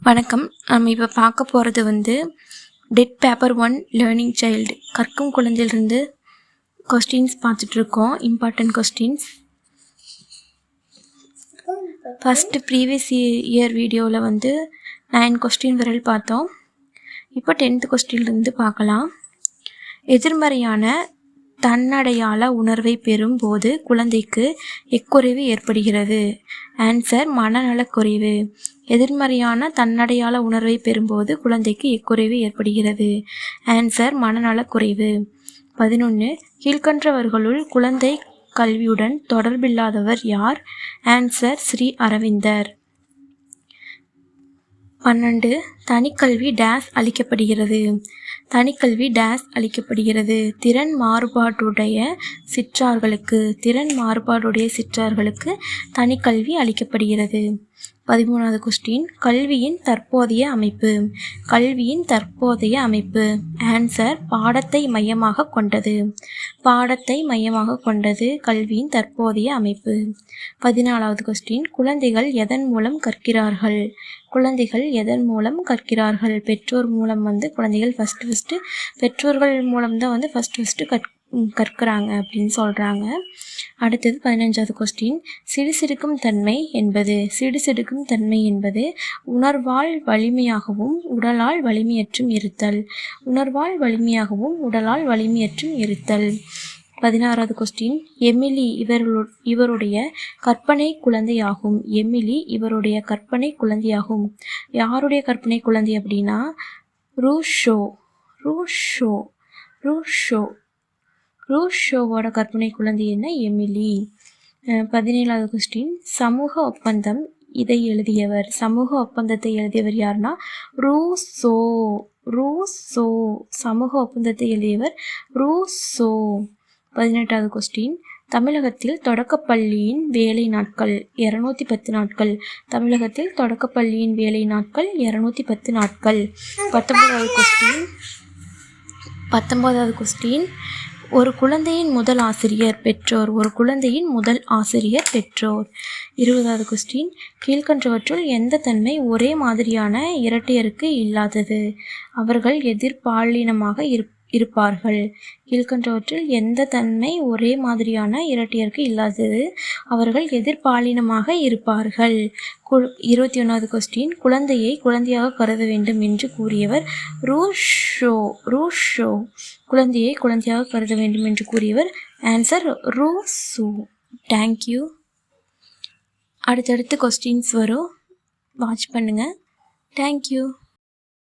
வணக்கம். நம்ம இப்போ பார்க்க போகிறது டெட் பேப்பர் 1 லேர்னிங் சைல்டு கற்கும் குழந்தையிலிருந்து கொஸ்டின்ஸ் பார்த்துட்ருக்கோம். Important questions. First previous year வீடியோவில் 9 கொஸ்டின் வரையில் பார்த்தோம். இப்போ 10th கொஸ்டின்லேருந்து பார்க்கலாம். எதிர்மறையான தன்னடையாள உணர்வை பெறும் போது குழந்தைக்கு எக்குறைவு ஏற்படுகிறது. ஆன்சர் மனநலக்குறைவு. எதிர்மறையான தன்னடையாள உணர்வை பெறும்போது குழந்தைக்கு எக்குறைவு ஏற்படுகிறது. ஆன்சர் மனநலக்குறைவு. 11. கீழ்கண்டவர்களுள் குழந்தை கல்வியுடன் தொடர்பில்லாதவர் யார்? ஆன்சர் ஸ்ரீ அரவிந்தர். 12. தனிக்கல்வி டேஸ் அளிக்கப்படுகிறது. தனிக்கல்வி டேஸ் அளிக்கப்படுகிறது. திறன் மாறுபாடுடைய சிற்றார்களுக்கு தனிக்கல்வி அளிக்கப்படுகிறது. 13வது கொஸ்டின். கல்வியின் தற்போதைய அமைப்பு. ஆன்சர் பாடத்தை மையமாக கொண்டது. கல்வியின் தற்போதைய அமைப்பு. 14வது கொஸ்டின். குழந்தைகள் எதன் மூலம் கற்கிறார்கள்? பெற்றோர் மூலம் குழந்தைகள் ஃபஸ்ட்டு பெற்றோர்கள் மூலம் தான் ஃபஸ்ட்டு கற்கிறாங்க அப்படின்னு சொல்கிறாங்க. அடுத்தது 15வது கொஸ்டின். சிடுசிடுக்கும் தன்மை என்பது உணர்வால் வலிமையாகவும் உடலால் வலிமையற்றும் இருத்தல். 16வது கொஸ்டின். எமிலி இவருடைய கற்பனை குழந்தையாகும். யாருடைய கற்பனை குழந்தை அப்படின்னா ரூஷோவோட கற்பனை குழந்தை என்ன? எமிலி. 17வது கொஸ்டின். சமூக ஒப்பந்தத்தை எழுதியவர் யாருன்னா ரூசோ. சமூக ஒப்பந்தத்தை எழுதியவர் ரூசோ. 18வது கொஸ்டின். தமிழகத்தில் தொடக்கப்பள்ளியின் வேலை நாட்கள் 210 நாட்கள். 19வது கொஸ்டின். ஒரு குழந்தையின் முதல் ஆசிரியர் பெற்றோர். 20வது கொஸ்டின். கீழ்கண்டவற்றுள் எந்த தன்மை ஒரே மாதிரியான இரட்டையருக்கு இல்லாதது? அவர்கள் எதிர்பாலினமாக இருப்பார்கள். கீழ்கண்டவற்றில் எந்த தன்மை ஒரே மாதிரியான இரட்டையருக்கு இல்லாதது? அவர்கள் எதிர்பாலினமாக இருப்பார்கள். 21வது கொஸ்டின். குழந்தையை குழந்தையாக கருத வேண்டும் என்று கூறியவர் ரூஷோ. குழந்தையை குழந்தையாக கருத வேண்டும் என்று கூறியவர் ஆன்சர் ரூசோ. தேங்க்யூ. அடுத்தடுத்து கொஸ்டின்ஸ் வரும், வாட்ச் பண்ணுங்கள். தேங்க்யூ.